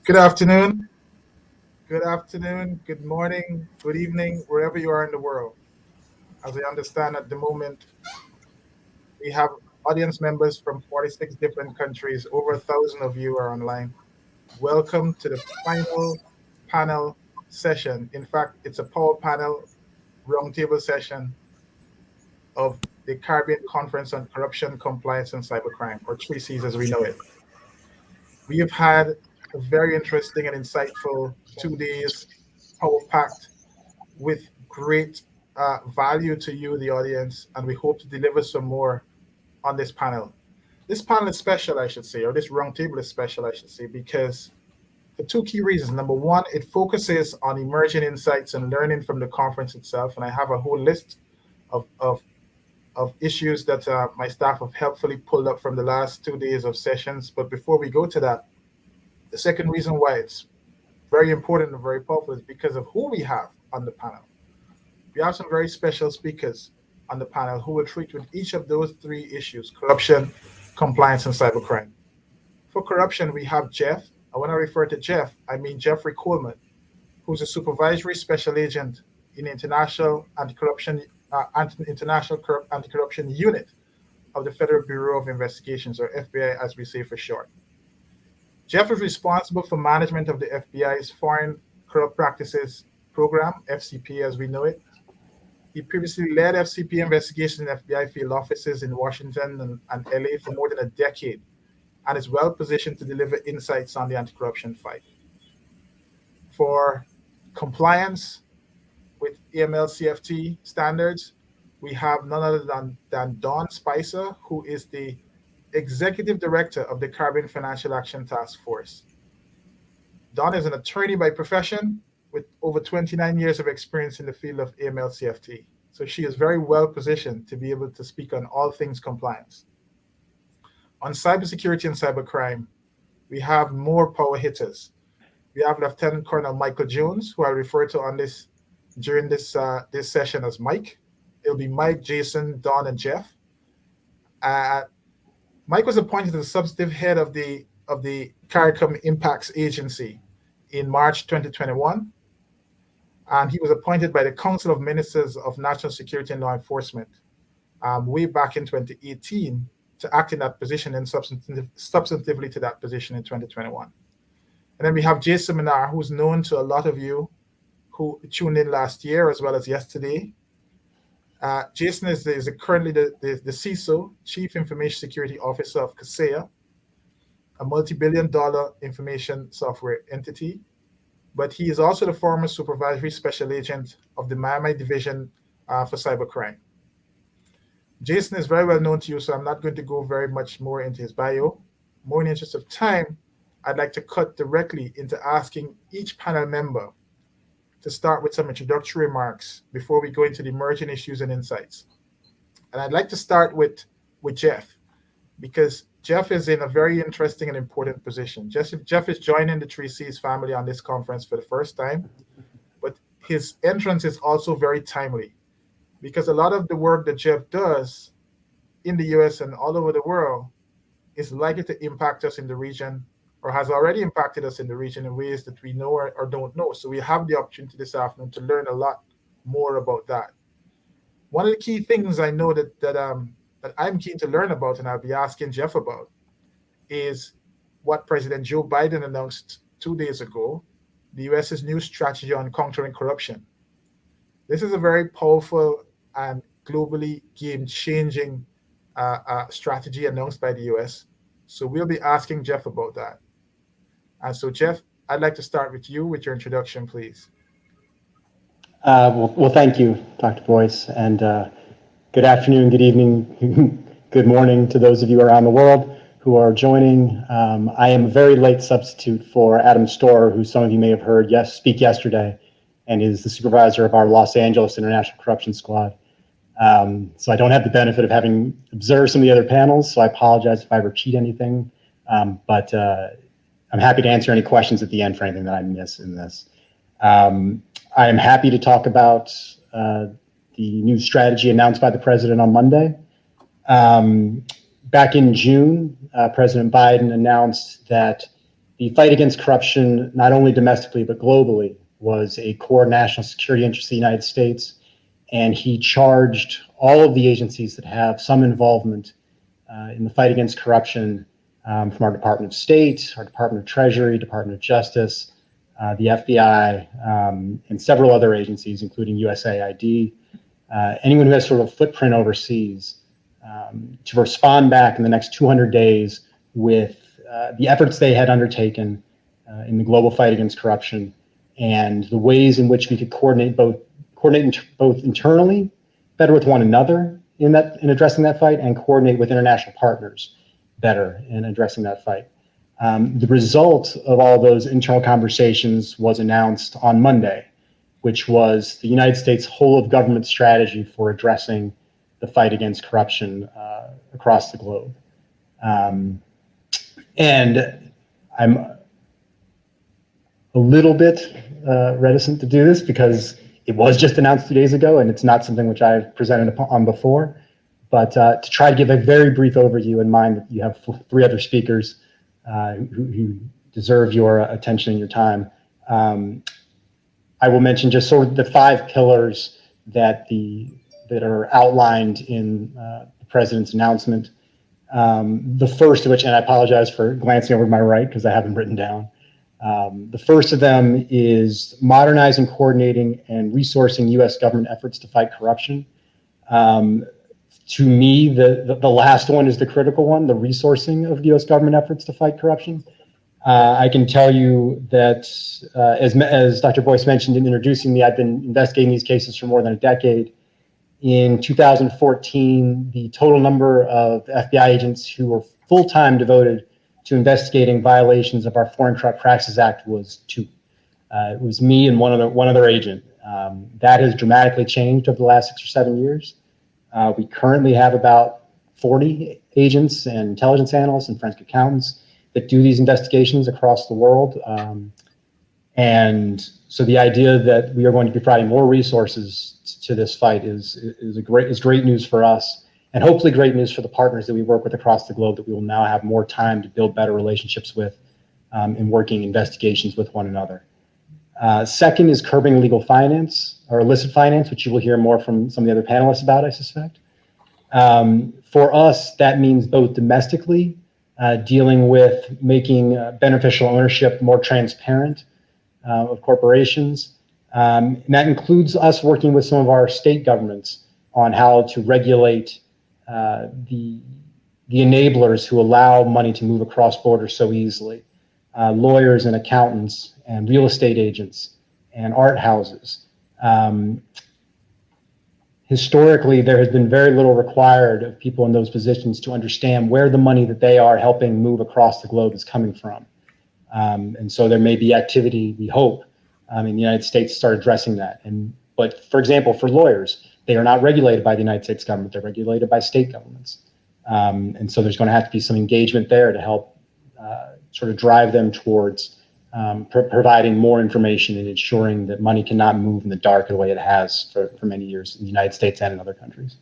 Good afternoon, good morning, good evening, wherever you are in the world. As I understand at the moment, we have audience members from 46 different countries. Over 1,000 of you are online. Welcome to the final panel session. In fact, it's a power panel roundtable session of the Caribbean Conference on Corruption, Compliance, and Cybercrime, or 3Cs as we know it. We have had a very interesting and insightful 2 days, power packed with great value to you, the audience, and we hope to deliver some more on this panel. This panel is special, I should say, or this roundtable is special, I should say, because for two key reasons. Number one, it focuses on emerging insights and learning from the conference itself, and I have a whole list of, of, of issues that my staff have helpfully pulled up from the last 2 days of sessions. But before we go to that, the second reason why it's very important and very powerful is because of who we have on the panel. We have some very special speakers on the panel who will treat with each of those three issues: corruption, compliance, and cybercrime. For corruption, we have Jeff. And when I refer to Jeff, I mean Jeffrey Coleman, who's a supervisory special agent in the International Anti-Corruption Unit of the Federal Bureau of Investigations, or FBI as we say for short. Jeff is responsible for management of the FBI's Foreign Corrupt Practices Program, FCP as we know it. He previously led FCP investigations in FBI field offices in Washington and LA for more than a decade, and is well positioned to deliver insights on the anti-corruption fight. For compliance with AML-CFT standards, we have none other than Dawne Spicer, who is the Executive Director of the Caribbean Financial Action Task Force. Dawne is an attorney by profession with over 29 years of experience in the field of AML-CFT. So she is very well positioned to be able to speak on all things compliance. On cybersecurity and cybercrime, we have more power hitters. We have Lieutenant Colonel Michael Jones, who I refer to on this during this session as Mike. It'll be Mike, Jason, Don, and Jeff. Mike was appointed as the substantive head of the CARIMPACS agency in March 2021, and he was appointed by the Council of Ministers of National Security and Law Enforcement way back in 2018 to act in that position and substantively to that position in 2021. And then we have Jason Manar, who's known to a lot of you who tuned in last year as well as yesterday. Jason is currently the CISO, Chief Information Security Officer of Kaseya, a multi-billion-dollar information software entity. But he is also the former Supervisory Special Agent of the Miami Division for Cybercrime. Jason is very well known to you, so I'm not going to go very much more into his bio. More in the interest of time, I'd like to cut directly into asking each panel member to start with some introductory remarks before we go into the emerging issues and insights. And I'd like to start with Jeff, because Jeff is in a very interesting and important position. Jeff is joining the 3Cs family on this conference for the first time, but his entrance is also very timely, because a lot of the work that Jeff does in the US and all over the world is likely to impact us in the region, or has already impacted us in the region in ways that we know or don't know. So we have the opportunity this afternoon to learn a lot more about that. One of the key things I know that I'm keen to learn about, and I'll be asking Jeff about, is what President Joe Biden announced 2 days ago, the US's new strategy on countering corruption. This is a very powerful and globally game-changing strategy announced by the US. So we'll be asking Jeff about that. And so, Jeff, I'd like to start with you with your introduction, please. Well, thank you, Dr. Boyce, and good afternoon, good evening, good morning to those of you around the world who are joining. I am a very late substitute for Adam Storer, who some of you may have heard speak yesterday, and is the supervisor of our Los Angeles International Corruption Squad. So I don't have the benefit of having observed some of the other panels, so I apologize if I repeat anything, but I'm happy to answer any questions at the end for anything that I miss in this. I am happy to talk about the new strategy announced by the president on Monday. Back in June, President Biden announced that the fight against corruption, not only domestically but globally, was a core national security interest of the United States, and he charged all of the agencies that have some involvement in the fight against corruption, from our Department of State, our Department of Treasury, Department of Justice, the FBI, and several other agencies, including USAID, anyone who has sort of a footprint overseas, to respond back in the next 200 days with the efforts they had undertaken in the global fight against corruption, and the ways in which we could coordinate both internally, better with one another in addressing that fight, and coordinate with international partners better in addressing that fight. The result of all those internal conversations was announced on Monday, which was the United States whole of government strategy for addressing the fight against corruption across the globe. And I'm a little bit reticent to do this because it was just announced 2 days ago, and it's not something which I've presented on before. But to try to give a very brief overview, in mind that you have 3 other speakers who deserve your attention and your time, I will mention just sort of the 5 pillars that are outlined in the president's announcement. The first of which, and I apologize for glancing over to my right because I have them written down. The first of them is modernizing, coordinating, and resourcing U.S. government efforts to fight corruption. To me, the last one is the critical one, the resourcing of U.S. government efforts to fight corruption. I can tell you that, as Dr. Boyce mentioned in introducing me, I've been investigating these cases for more than a decade. In 2014, the total number of FBI agents who were full-time devoted to investigating violations of our Foreign Corrupt Practices Act was 2. It was me and one other agent. That has dramatically changed over the last 6 or 7 years. We currently have about 40 agents and intelligence analysts and forensic accountants that do these investigations across the world. And so the idea that we are going to be providing more resources to this fight is great news for us, and hopefully great news for the partners that we work with across the globe, that we will now have more time to build better relationships with in working investigations with one another. Second is curbing illegal finance or illicit finance, which you will hear more from some of the other panelists about, I suspect. For us, that means both domestically, dealing with making beneficial ownership more transparent of corporations. And that includes us working with some of our state governments on how to regulate the enablers who allow money to move across borders so easily. Lawyers and accountants and real estate agents and art houses. Historically, there has been very little required of people in those positions to understand where the money that they are helping move across the globe is coming from. And so there may be activity, we hope, in the United States to start addressing that. But for example, for lawyers, they are not regulated by the United States government, they're regulated by state governments. And so there's going to have to be some engagement there to help sort of drive them towards providing more information and ensuring that money cannot move in the dark the way it has for many years in the United States and in other countries.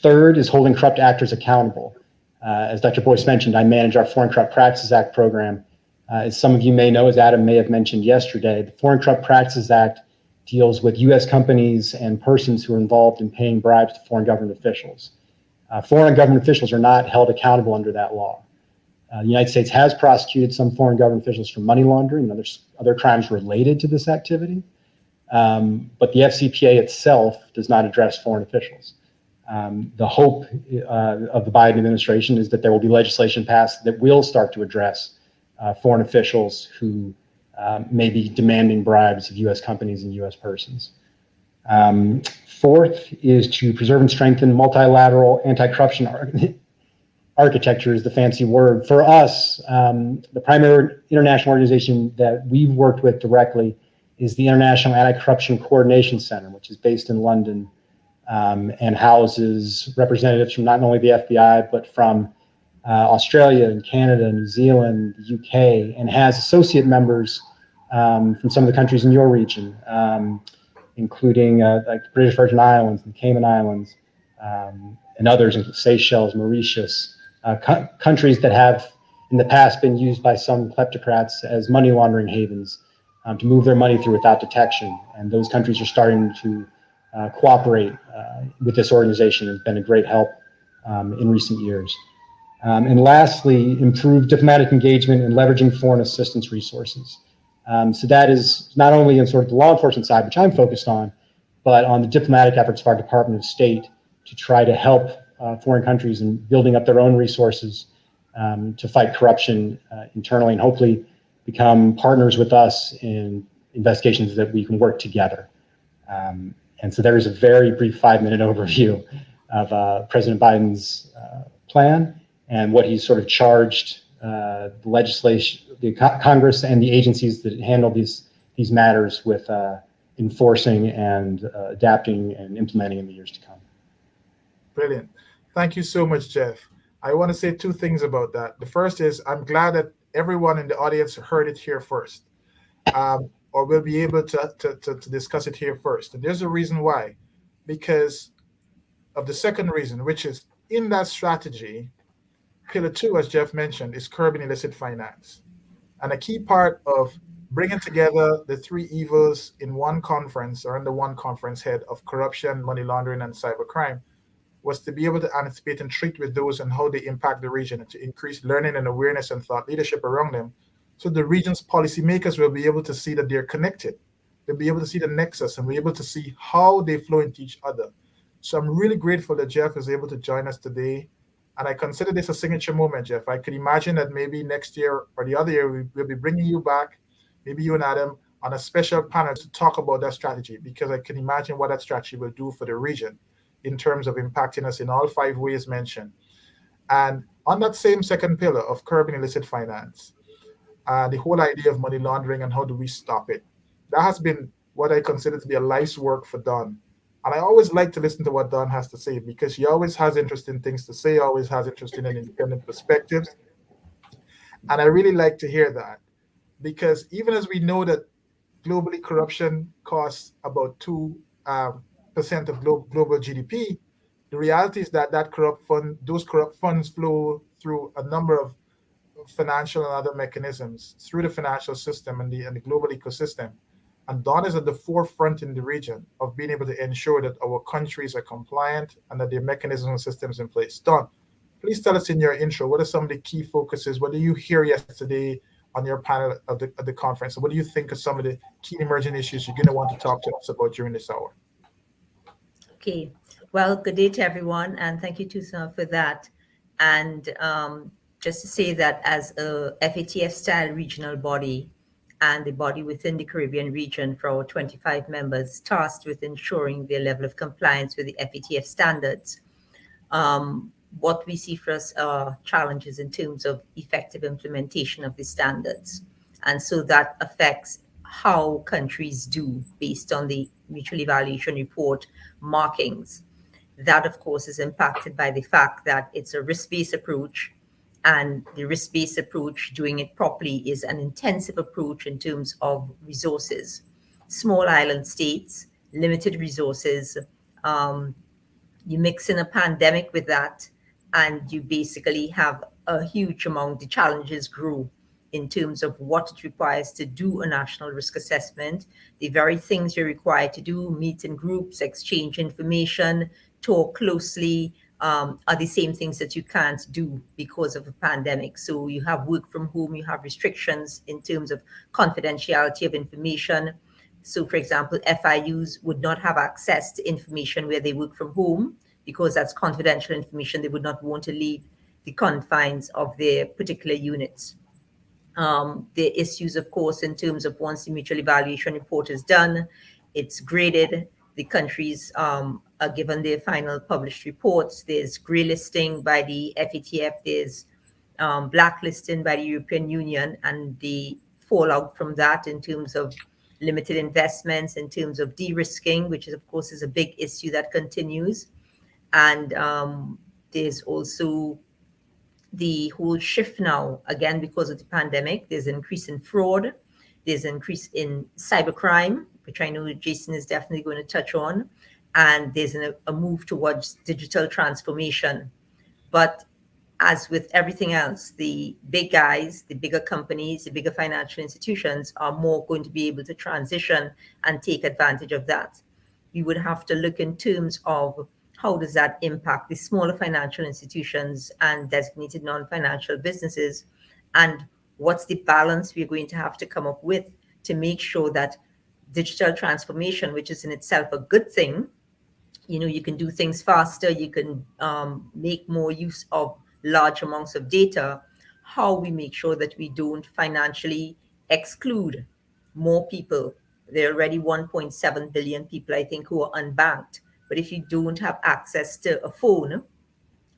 Third is holding corrupt actors accountable. As Dr. Boyce mentioned, I manage our Foreign Corrupt Practices Act program. As some of you may know, as Adam may have mentioned yesterday, the Foreign Corrupt Practices Act deals with U.S. companies and persons who are involved in paying bribes to foreign government officials. Foreign government officials are not held accountable under that law. The United States has prosecuted some foreign government officials for money laundering and other crimes related to this activity, but the FCPA itself does not address foreign officials. The hope of the Biden administration is that there will be legislation passed that will start to address foreign officials who may be demanding bribes of U.S. companies and U.S. persons. Fourth is to preserve and strengthen multilateral anti-corruption architecture is the fancy word. For us, the primary international organization that we've worked with directly is the International Anti-Corruption Coordination Center, which is based in London and houses representatives from not only the FBI, but from Australia and Canada, New Zealand, the UK, and has associate members from some of the countries in your region, including like the British Virgin Islands, the Cayman Islands, and others, Seychelles, Mauritius, countries that have in the past been used by some kleptocrats as money laundering havens to move their money through without detection. And those countries are starting to cooperate with this organization. It's been a great help in recent years. And lastly, improve diplomatic engagement and leveraging foreign assistance resources. So that is not only in sort of the law enforcement side, which I'm focused on, but on the diplomatic efforts of our Department of State to try to help foreign countries in building up their own resources to fight corruption internally, and hopefully become partners with us in investigations that we can work together. And so there is a very brief 5-minute overview of President Biden's plan and what he's sort of charged the legislation, the Congress and the agencies that handle these matters with enforcing and adapting and implementing in the years to come. Brilliant. Thank you so much, Jeff. I want to say two things about that. The first is I'm glad that everyone in the audience heard it here first, or will be able to discuss it here first. And there's a reason why, because of the second reason, which is in that strategy, Pillar 2, as Jeff mentioned, is curbing illicit finance. And a key part of bringing together the three evils in one conference or under one conference head of corruption, money laundering, and cybercrime was to be able to anticipate and treat with those and how they impact the region, and to increase learning and awareness and thought leadership around them. So the region's policymakers will be able to see that they're connected. They'll be able to see the nexus and be able to see how they flow into each other. So I'm really grateful that Jeff is able to join us today. And I consider this a signature moment, Jeff. I could imagine that maybe next year or the other year, we'll be bringing you back, maybe you and Adam, on a special panel to talk about that strategy, because I can imagine what that strategy will do for the region in terms of impacting us in all 5 ways mentioned. And on that same second pillar of curbing illicit finance, the whole idea of money laundering and how do we stop it, that has been what I consider to be a life's work for Dawne. And I always like to listen to what Dawne has to say, because he always has interesting things to say, always has interesting and independent perspectives. And I really like to hear that, because even as we know that globally corruption costs about 2% of global GDP, the reality is that those corrupt funds flow through a number of financial and other mechanisms through the financial system and the global ecosystem. And Dawne is at the forefront in the region of being able to ensure that our countries are compliant and that there are mechanisms and systems in place. Dawne, please tell us in your intro, what are some of the key focuses? What did you hear yesterday on your panel of the conference? And what do you think are some of the key emerging issues you're going to want to talk to us about during this hour? Okay. Well, good day to everyone, and thank you, Toussant, for that. And just to say that as a FATF-style regional body and the body within the Caribbean region for our 25 members tasked with ensuring their level of compliance with the FATF standards, what we see for us are challenges in terms of effective implementation of the standards. And so that affects how countries do based on the mutual evaluation report markings. That, of course, is impacted by the fact that it's a risk-based approach, and the risk-based approach, doing it properly, is an intensive approach in terms of resources. Small island states, limited resources, you mix in a pandemic with that, and you basically have a huge amount, the challenges grow in terms of what it requires to do a national risk assessment. The very things you're required to do, meet in groups, exchange information, talk closely, are the same things that you can't do because of a pandemic. So you have work from home, you have restrictions in terms of confidentiality of information. So for example, FIUs would not have access to information where they work from home because that's confidential information. They would not want to leave the confines of their particular units. The issues, of course, in terms of once the mutual evaluation report is done, it's graded, the countries are given their final published reports. There's grey listing by the FATF, there's blacklisting by the European Union, and the fallout from that in terms of limited investments, in terms of de-risking, which is, of course, is a big issue that continues. And there's also the whole shift now, again, because of the pandemic. There's an increase in fraud. There's an increase in cybercrime, which I know Jason is definitely going to touch on. And there's a move towards digital transformation. But as with everything else, the big guys, the bigger companies, the bigger financial institutions are more going to be able to transition and take advantage of that. We would have to look in terms of how does that impact the smaller financial institutions and designated non-financial businesses, and what's the balance we're going to have to come up with to make sure that digital transformation, which is in itself a good thing, you can do things faster, you can make more use of large amounts of data, how we make sure that we don't financially exclude more people. There are already 1.7 billion people, I think, who are unbanked. But if you don't have access to a phone,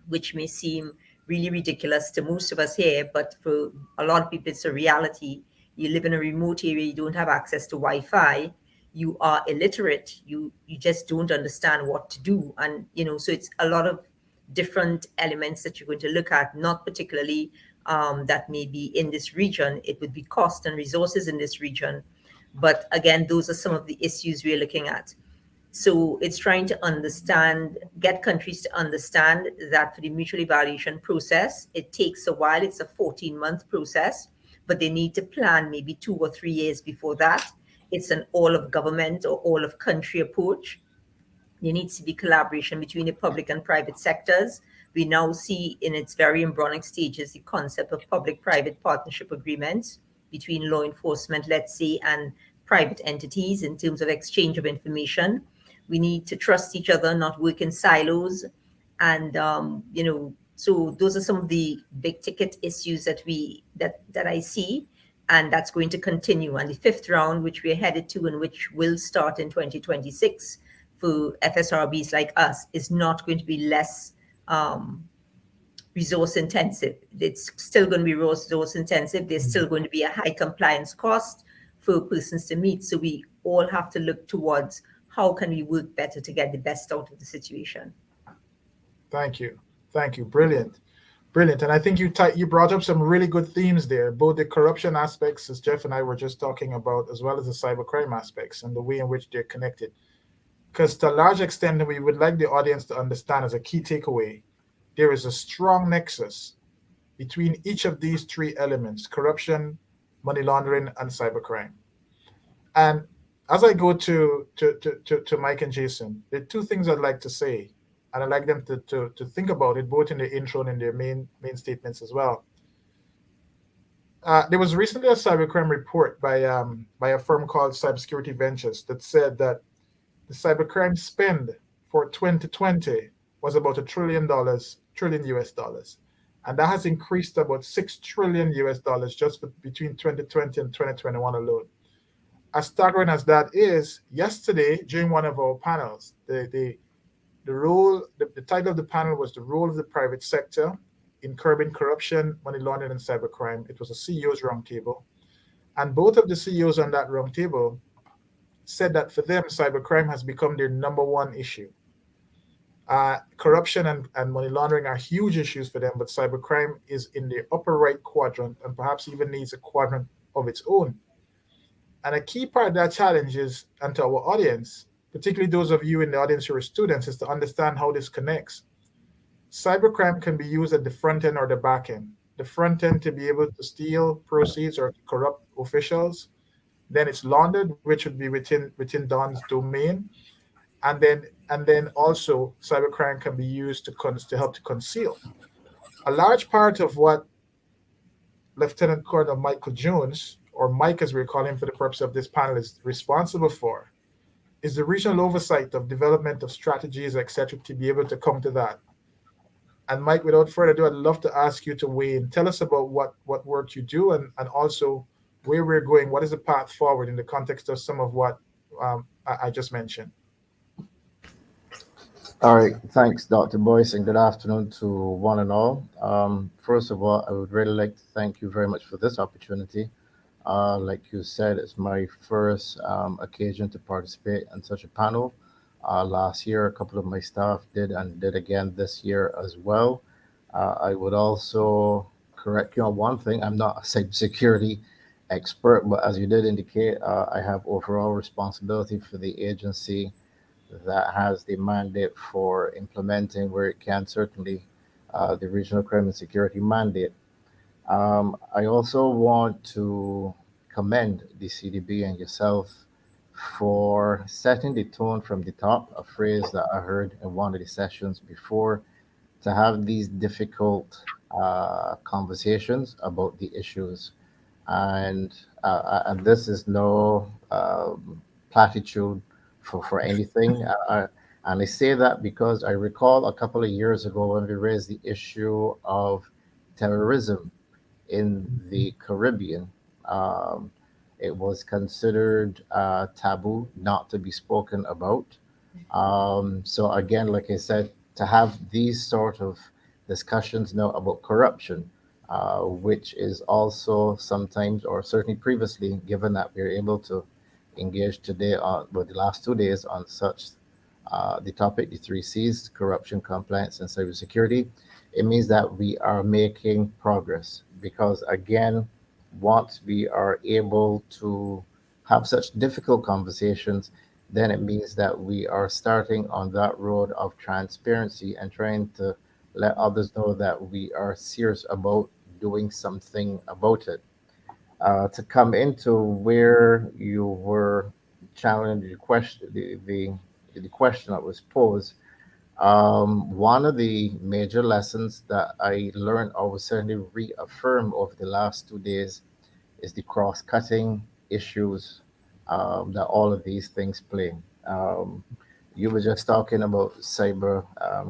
which may seem really ridiculous to most of us here, but for a lot of people, it's a reality. You live in a remote area, you don't have access to Wi-Fi, you are illiterate, you just don't understand what to do. And, so it's a lot of different elements that you're going to look at, not particularly that may be in this region. It would be cost and resources in this region. But again, those are some of the issues we're looking at. So it's trying to get countries to understand that for the mutual evaluation process, it takes a while. It's a 14-month process, but they need to plan maybe 2 or 3 years before that. It's an all of government or all of country approach. There needs to be collaboration between the public and private sectors. We now see in its very embryonic stages the concept of public-private partnership agreements between law enforcement, let's say, and private entities in terms of exchange of information. We need to trust each other, not work in silos. And, so those are some of the big ticket issues that I see, and that's going to continue. And the fifth round, which we're headed to and which will start in 2026 for FSRBs like us, is not going to be less resource intensive. It's still going to be resource intensive. There's still going to be a high compliance cost for persons to meet. So we all have to look towards how can we work better to get the best out of the situation. Thank you. Brilliant. And I think you brought up some really good themes there, both the corruption aspects, as Jeff and I were just talking about, as well as the cybercrime aspects and the way in which they're connected. Because to a large extent, we would like the audience to understand as a key takeaway, there is a strong nexus between each of these three elements: corruption, money laundering, and cybercrime. And as I go to Mike and Jason, there are two things I'd like to say, and I'd like them to think about it both in the intro and in their main statements as well. There was recently a cybercrime report by a firm called Cybersecurity Ventures that said that the cybercrime spend for 2020 was about $1 trillion US dollars. And that has increased to about $6 trillion US dollars just between 2020 and 2021 alone. As staggering as that is, yesterday during one of our panels, the title of the panel was "The Role of the Private Sector in Curbing Corruption, Money Laundering, and Cybercrime." It was a CEO's roundtable. And both of the CEOs on that roundtable said that for them, cybercrime has become their number one issue. Corruption and money laundering are huge issues for them, but cybercrime is in the upper right quadrant and perhaps even needs a quadrant of its own. And a key part of that challenge is, and to our audience, particularly those of you in the audience who are students, is to understand how this connects. Cybercrime can be used at the front end or the back end. The front end to be able to steal proceeds or to corrupt officials. Then it's laundered, which would be within Dawne's domain. And then also cybercrime can be used to help to conceal. A large part of what Lieutenant Colonel Michael Jones, or Mike as we're calling him for the purpose of this panel, is responsible for is the regional oversight of development of strategies, etc., to be able to come to that. And Mike, without further ado, I'd love to ask you to weigh in. Tell us about what work you do and also where we're going. What is the path forward in the context of some of what I just mentioned? All right, thanks, Dr. Boyce, and good afternoon to one and all. First of all, I would really like to thank you very much for this opportunity. Like you said, it's my first occasion to participate in such a panel. Last year, a couple of my staff did again this year as well. I would also correct you on one thing. I'm not a cybersecurity expert, but as you did indicate, I have overall responsibility for the agency that has the mandate for implementing where it can, certainly the Regional Crime and Security Mandate. I also want to commend the CDB and yourself for setting the tone from the top, a phrase that I heard in one of the sessions before, to have these difficult conversations about the issues. And this is no platitude for anything. And I say that because I recall a couple of years ago when we raised the issue of terrorism in the Caribbean. Um, it was considered taboo not to be spoken about. So again, like I said, to have these sort of discussions now about corruption, which is also sometimes, or certainly previously, given that we're able to engage today on, well, the last 2 days on such the topic, the three C's: corruption, compliance, and cybersecurity. It means that we are making progress because, again, once we are able to have such difficult conversations, then it means that we are starting on that road of transparency and trying to let others know that we are serious about doing something about it. To come into where you were challenged, the question that was posed, one of the major lessons that I learned or was certainly reaffirmed over the last 2 days is the cross-cutting issues that all of these things play. Um, you were just talking about cyber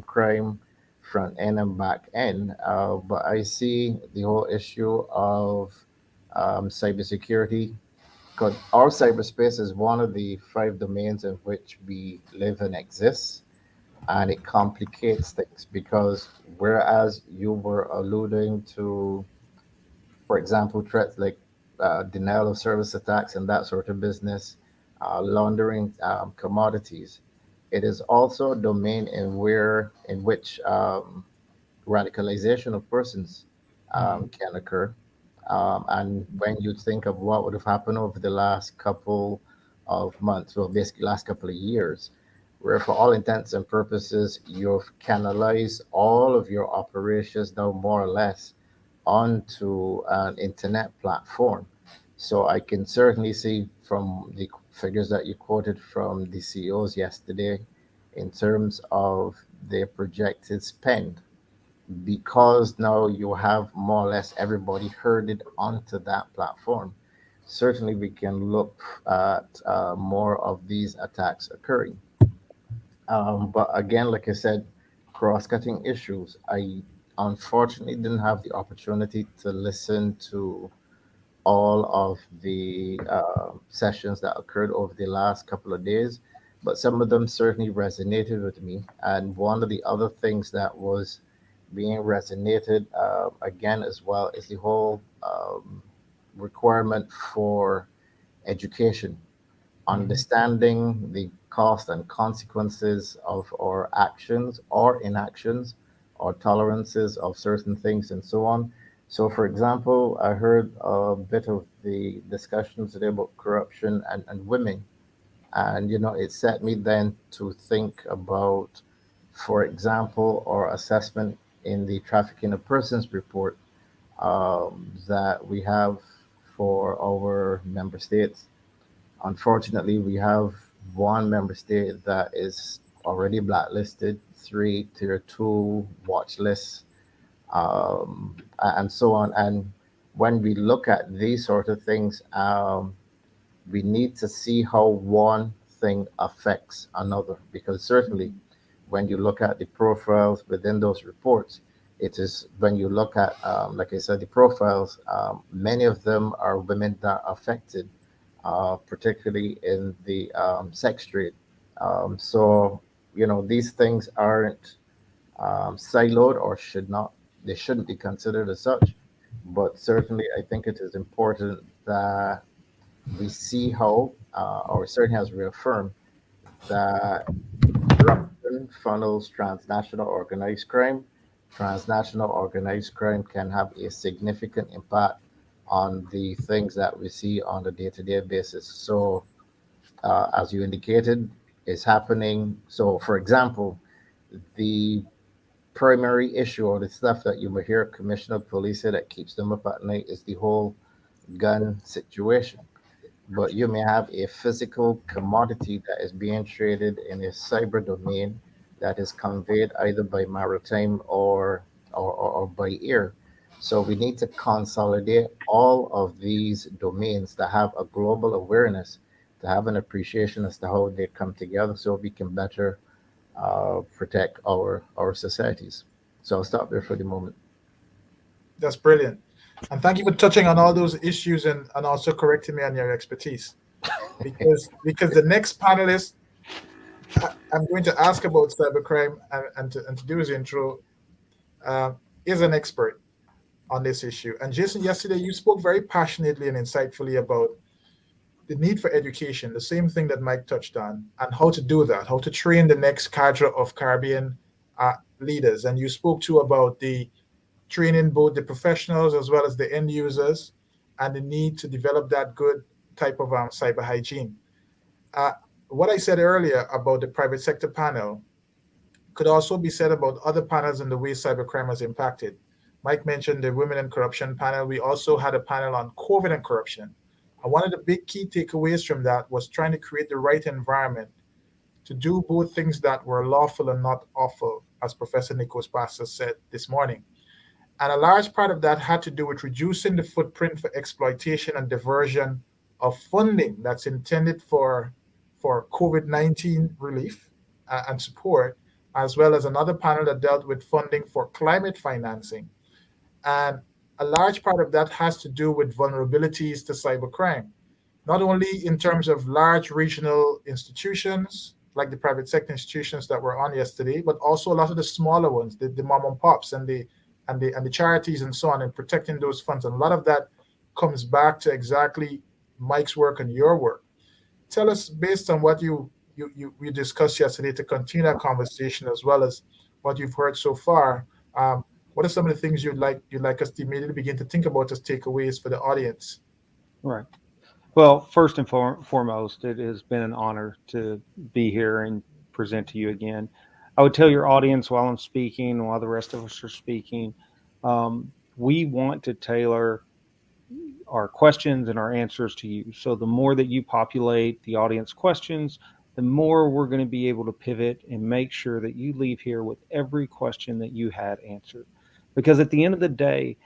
crime, front end and back end, but I see the whole issue of cybersecurity, because our cyberspace is one of the five domains in which we live and exist, and it complicates things because whereas you were alluding to, for example, threats like denial of service attacks and that sort of business, laundering commodities. It is also a domain in which radicalization of persons can occur. And when you think of what would have happened over the last couple of months, well, basically last couple of years, where for all intents and purposes, you've canalized all of your operations now more or less onto an internet platform. So I can certainly see from the figures that you quoted from the CEOs yesterday in terms of their projected spend, because now you have more or less everybody herded onto that platform. Certainly, we can look at more of these attacks occurring. But again, like I said, cross-cutting issues. I unfortunately didn't have the opportunity to listen to all of the sessions that occurred over the last couple of days, but some of them certainly resonated with me. And one of the other things that was being resonated again as well is the whole requirement for education, understanding the cost and consequences of our actions or inactions or tolerances of certain things and so on. So, for example, I heard a bit of the discussions today about corruption and women. And, it set me then to think about, for example, our assessment in the trafficking of persons report that we have for our member states. Unfortunately, we have one member state that is already blacklisted, three tier two watch lists, and so on. And when we look at these sort of things, we need to see how one thing affects another. Because certainly, when you look at the profiles within those reports, it is when you look at, like I said, the profiles, many of them are women that are affected, particularly in the sex trade. So, these things aren't siloed or they shouldn't be considered as such. But certainly, I think it is important that we see how, or certainly has reaffirmed, that corruption funnels transnational organized crime. Transnational organized crime can have a significant impact on the things that we see on a day-to-day basis. So, as you indicated, is happening. So, for example, the primary issue or the stuff that you will hear Commissioner of Police say that keeps them up at night is the whole gun situation. But you may have a physical commodity that is being traded in a cyber domain that is conveyed either by maritime or by air. So we need to consolidate all of these domains to have a global awareness, to have an appreciation as to how they come together so we can better protect our societies. So I'll stop there for the moment. That's brilliant. And thank you for touching on all those issues and also correcting me on your expertise. Because the next panelist I'm going to ask about cybercrime and to do his intro is an expert on this issue. And Jason, yesterday you spoke very passionately and insightfully about the need for education, the same thing that Mike touched on, and how to do that, how to train the next cadre of Caribbean leaders. And you spoke too about the training both the professionals as well as the end users and the need to develop that good type of cyber hygiene. Uh, what I said earlier about the private sector panel could also be said about other panels and the way cybercrime has impacted. Mike mentioned the Women in Corruption panel. We also had a panel on COVID and corruption. And one of the big key takeaways from that was trying to create the right environment to do both things that were lawful and not awful, as Professor Nikos Pastor said this morning. And a large part of that had to do with reducing the footprint for exploitation and diversion of funding that's intended for COVID-19 relief and support, as well as another panel that dealt with funding for climate financing. And a large part of that has to do with vulnerabilities to cybercrime, not only in terms of large regional institutions like the private sector institutions that were on yesterday, but also a lot of the smaller ones, the mom and pops and the charities and so on, and protecting those funds. And a lot of that comes back to exactly Mike's work and your work. Tell us, based on what you discussed yesterday, to continue that conversation as well as what you've heard so far. What are some of the things you'd like us to immediately begin to think about as takeaways for the audience? Right. Well, first and foremost, it has been an honor to be here and present to you again. I would tell your audience while I'm speaking, while the rest of us are speaking, we want to tailor our questions and our answers to you. So the more that you populate the audience questions, the more we're going to be able to pivot and make sure that you leave here with every question that you had answered. Because at the end of the day,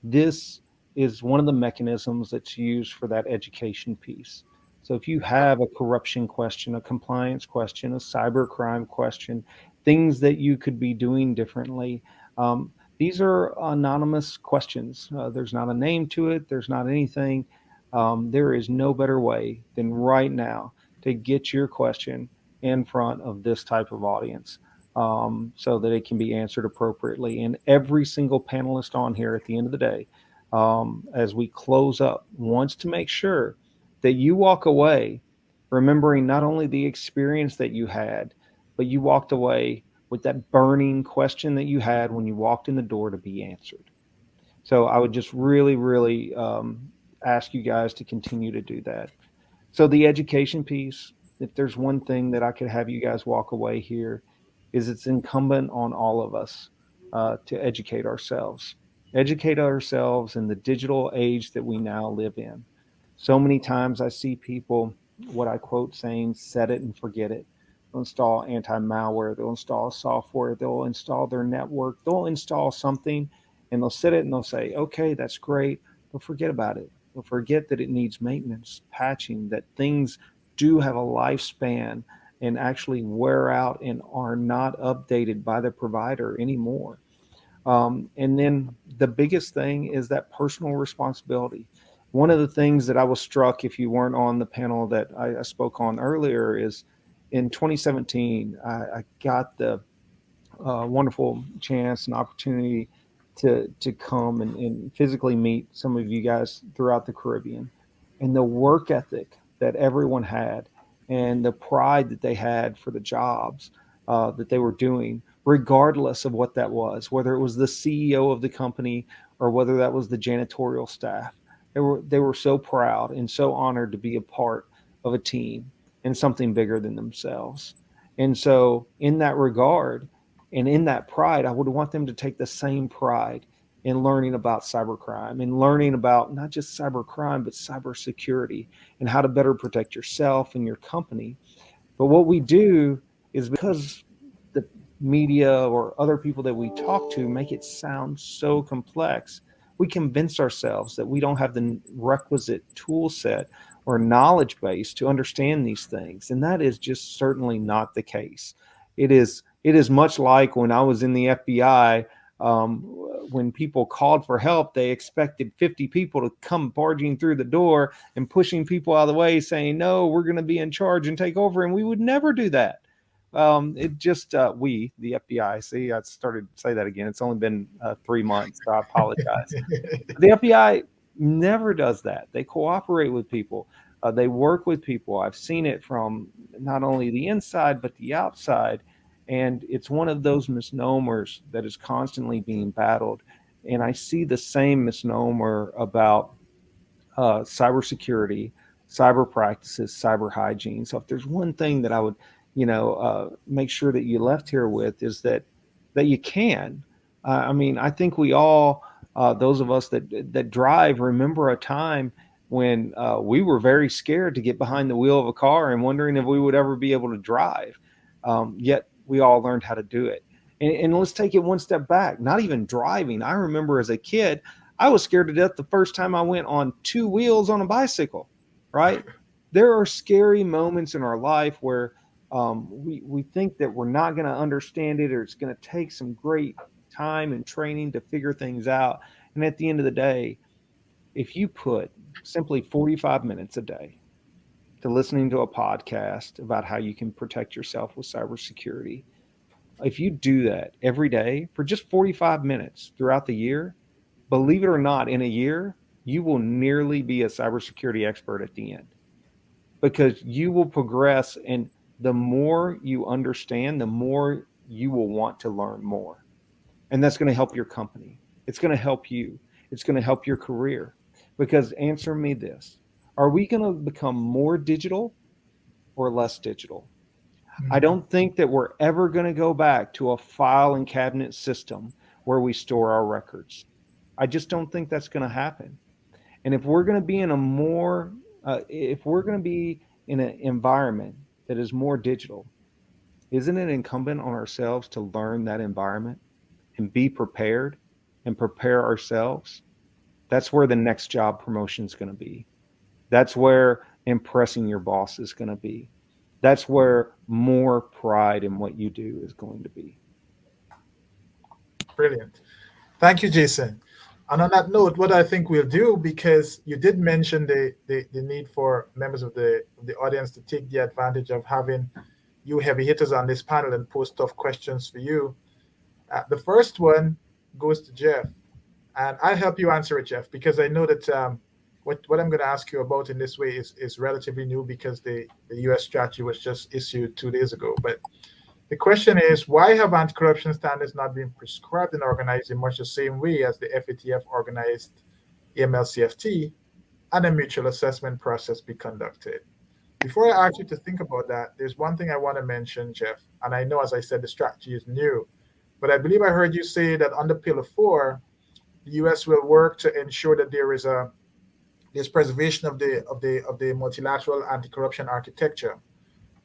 this is one of the mechanisms that's used for that education piece. So if you have a corruption question, a compliance question, a cybercrime question, things that you could be doing differently, these are anonymous questions. There's not a name to it. There's not anything. There is no better way than right now to get your question in front of this type of audience so that it can be answered appropriately. And every single panelist on here at the end of the day, as we close up, wants to make sure that you walk away remembering not only the experience that you had, but you walked away with that burning question that you had when you walked in the door to be answered. So I would just really, really ask you guys to continue to do that. So the education piece, if there's one thing that I could have you guys walk away here, is it's incumbent on all of us to educate ourselves. Educate ourselves in the digital age that we now live in. So many times I see people, what I quote saying, set it and forget it. They'll install anti-malware, they'll install software, they'll install their network, they'll install something, and they'll set it and they'll say, okay, that's great. They'll forget about it. They'll forget that it needs maintenance, patching, that things do have a lifespan and actually wear out and are not updated by the provider anymore. And then the biggest thing is that personal responsibility. One of the things that I was struck, if you weren't on the panel that I spoke on earlier, is in 2017, I got the wonderful chance and opportunity to come and physically meet some of you guys throughout the Caribbean. And the work ethic that everyone had and the pride that they had for the jobs that they were doing, regardless of what that was, whether it was the CEO of the company or whether that was the janitorial staff. They were so proud and so honored to be a part of a team and something bigger than themselves. And so in that regard, And in that pride, I would want them to take the same pride in learning about cybercrime and learning about not just cybercrime, but cybersecurity and how to better protect yourself and your company. But what we do is, because the media or other people that we talk to make it sound so complex, we convince ourselves that we don't have the requisite tool set or knowledge base to understand these things. And that is just certainly not the case. It is much like when I was in the FBI. When people called for help, they expected 50 people to come barging through the door and pushing people out of the way, saying, no, we're going to be in charge and take over. And we would never do that. It just, we, the FBI, see, I started to say that again. It's only been 3 months, so I apologize. The FBI never does that. They cooperate with people. They work with people. I've seen it from not only the inside, but the outside. And it's one of those misnomers that is constantly being battled. And I see the same misnomer about cybersecurity, cyber practices, cyber hygiene. So if there's one thing that I would, make sure that you left here with, is that you can. I mean, I think we all, those of us that drive, remember a time when we were very scared to get behind the wheel of a car and wondering if we would ever be able to drive. Yet we all learned how to do it. And let's take it one step back. Not even driving. I remember as a kid, I was scared to death the first time I went on 2 wheels on a bicycle, right? There are scary moments in our life where we think that we're not going to understand it, or it's going to take some great time and training to figure things out. And at the end of the day, if you put simply 45 minutes a day to listening to a podcast about how you can protect yourself with cybersecurity, if you do that every day for just 45 minutes throughout the year, believe it or not, in a year, you will nearly be a cybersecurity expert at the end, because you will progress. And the more you understand, the more you will want to learn more. And that's going to help your company. It's going to help you. It's going to help your career. Because answer me this, are we going to become more digital or less digital? I don't think that we're ever going to go back to a file and cabinet system where we store our records. I just don't think that's going to happen. And if we're going to be in an environment that is more digital, isn't it incumbent on ourselves to learn that environment and be prepared and prepare ourselves? That's where the next job promotion is going to be. That's where impressing your boss is going to be. That's where more pride in what you do is going to be. Brilliant. Thank you, Jason. And on that note, what I think we'll do, because you did mention the need for members of the audience to take the advantage of having you heavy hitters on this panel and pose tough questions for you. The first one goes to Jeff. And I'll help you answer it, Jeff, because I know that what I'm going to ask you about in this way is relatively new, because the U.S. strategy was just issued 2 days ago. But the question is, why have anti-corruption standards not been prescribed and organized in much the same way as the FATF organized AML-CFT, and a mutual assessment process be conducted? Before I ask you to think about that, there's one thing I want to mention, Jeff. And I know, as I said, the strategy is new, but I believe I heard you say that under Pillar 4, the U.S. will work to ensure that there's preservation of the multilateral anti-corruption architecture,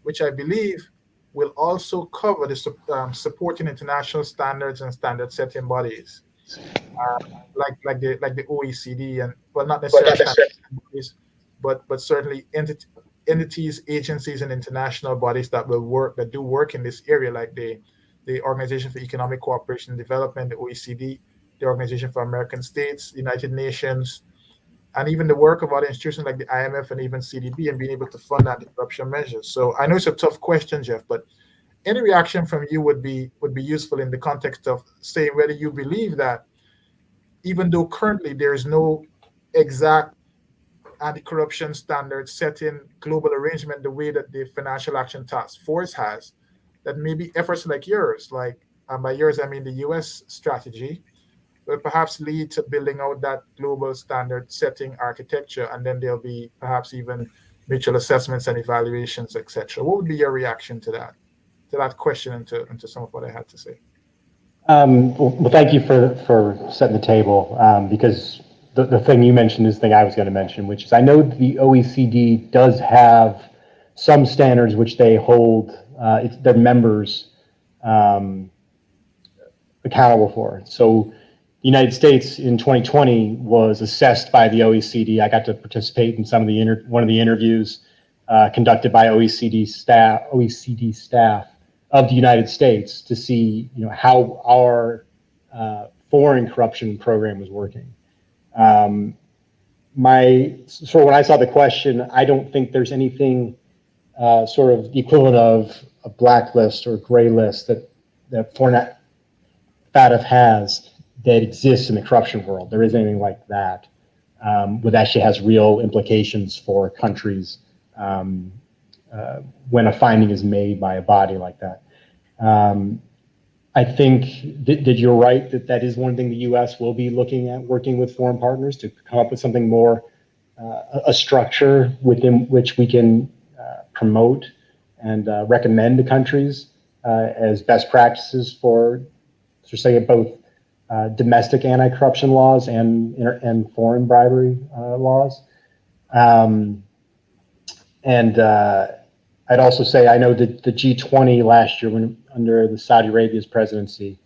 which I believe will also cover the supporting international standards and standard-setting bodies, like the OECD, and well, not necessarily bodies, but certainly entities, agencies, and international bodies that do work in this area, like the Organization for Economic Cooperation and Development, the OECD, the Organization for American States, the United Nations, and even the work of other institutions like the IMF and even CDB, and being able to fund anti-corruption measures. So I know it's a tough question, Jeff, but any reaction from you would be useful in the context of saying whether you believe that, even though currently there is no exact anti-corruption standard setting global arrangement the way that the Financial Action Task Force has, that maybe efforts like yours, and by yours I mean the US strategy, will perhaps lead to building out that global standard setting architecture, and then there'll be perhaps even mutual assessments and evaluations, etc. What would be your reaction to that question and to some of what I had to say? Well, thank you for setting the table, because the thing you mentioned is the thing I was going to mention, which is I know the OECD does have some standards which they hold their members accountable for. So the United States in 2020 was assessed by the OECD. I got to participate in some of the one of the interviews conducted by OECD staff of the United States to see, how our foreign corruption program was working. So when I saw the question, I don't think there's anything sort of the equivalent of a blacklist or gray list that foreign FATF has that exists in the corruption world. There isn't anything like that, that actually has real implications for countries when a finding is made by a body like that. I think that you're right that is one thing the U.S. will be looking at, working with foreign partners to come up with something more, a structure within which we can promote and recommend to countries as best practices for say both domestic anti-corruption laws and foreign bribery laws. I'd also say I know that the G20 last year, when under the Saudi Arabia's presidency,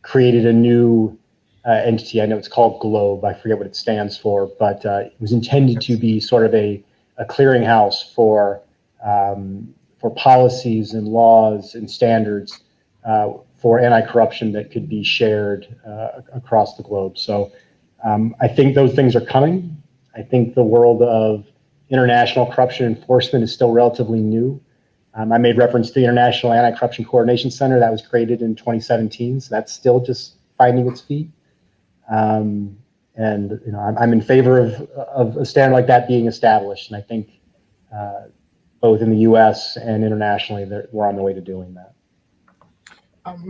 created a new entity. I know it's called Globe. I forget what it stands for, but it was intended to be sort of a clearinghouse for policies and laws and standards for anti-corruption that could be shared across the globe. So I think those things are coming. I think the world of international corruption enforcement is still relatively new. I made reference to the International Anti-Corruption Coordination Center that was created in 2017, so that's still just finding its feet. I'm in favor of a standard like that being established, and I think both in the U.S. and internationally that we're on the way to doing that.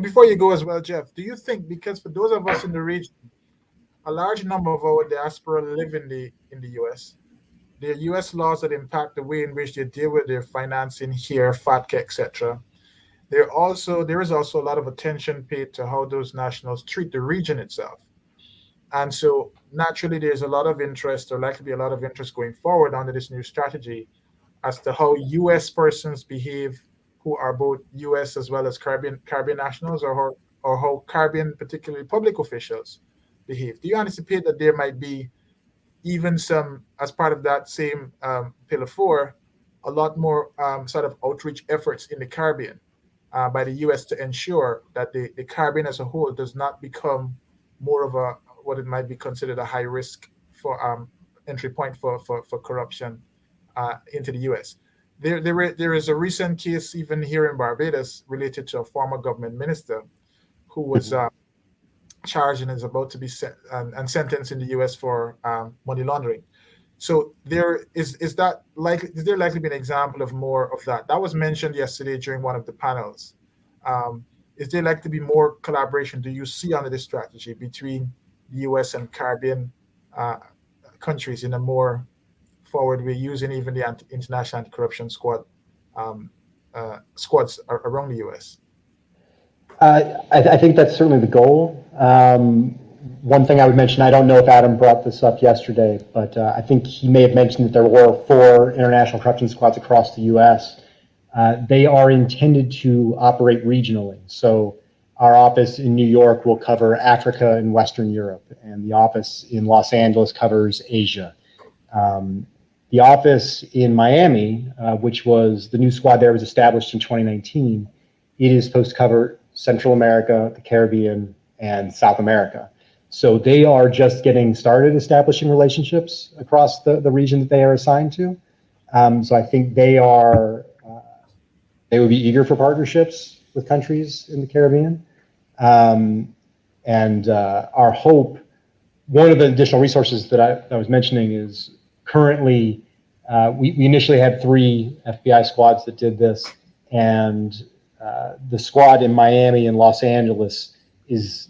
Before you go as well, Jeff, do you think, because for those of us in the region, a large number of our diaspora live in the U.S., the U.S. laws that impact the way in which they deal with their financing here, FATCA, etc. There is also a lot of attention paid to how those nationals treat the region itself. And so naturally, there's a lot of interest, or likely to be a lot of interest going forward under this new strategy as to how U.S. persons behave who are both U.S. as well as Caribbean nationals, or how Caribbean, particularly public officials, behave. Do you anticipate that there might be even some, as part of that same Pillar 4, a lot more sort of outreach efforts in the Caribbean by the U.S. to ensure that the Caribbean as a whole does not become more of what it might be considered a high risk for entry point for corruption into the U.S. There is a recent case even here in Barbados related to a former government minister who was charged and is about to be sentenced in the U.S. for money laundering. So is there likely be an example of more of that? That was mentioned yesterday during one of the panels. Is there likely to be more collaboration, do you see, under this strategy between the U.S. and Caribbean countries in a more forward way, using even the international anti-corruption squads around the U.S.? I think that's certainly the goal. One thing I would mention, I don't know if Adam brought this up yesterday, but I think he may have mentioned that there were 4 international corruption squads across the U.S. They are intended to operate regionally. So our office in New York will cover Africa and Western Europe, and the office in Los Angeles covers Asia. The office in Miami, which was the new squad there, was established in 2019. It is supposed to cover Central America, the Caribbean, and South America. So they are just getting started establishing relationships across the region that they are assigned to. So I think they would be eager for partnerships with countries in the Caribbean. Our hope, one of the additional resources that I was mentioning is currently, we initially had 3 FBI squads that did this, and the squad in Miami and Los Angeles is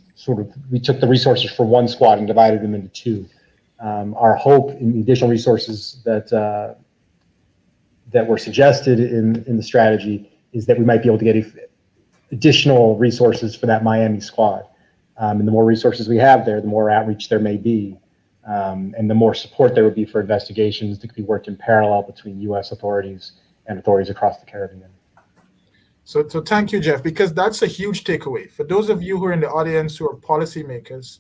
we took the resources for 1 squad and divided them into 2. Our hope in the additional resources that were suggested in the strategy is that we might be able to get additional resources for that Miami squad. And the more resources we have there, the more outreach there may be, and the more support there would be for investigations that could be worked in parallel between U.S. authorities and authorities across the Caribbean. So thank you, Jeff, because that's a huge takeaway. For those of you who are in the audience who are policymakers,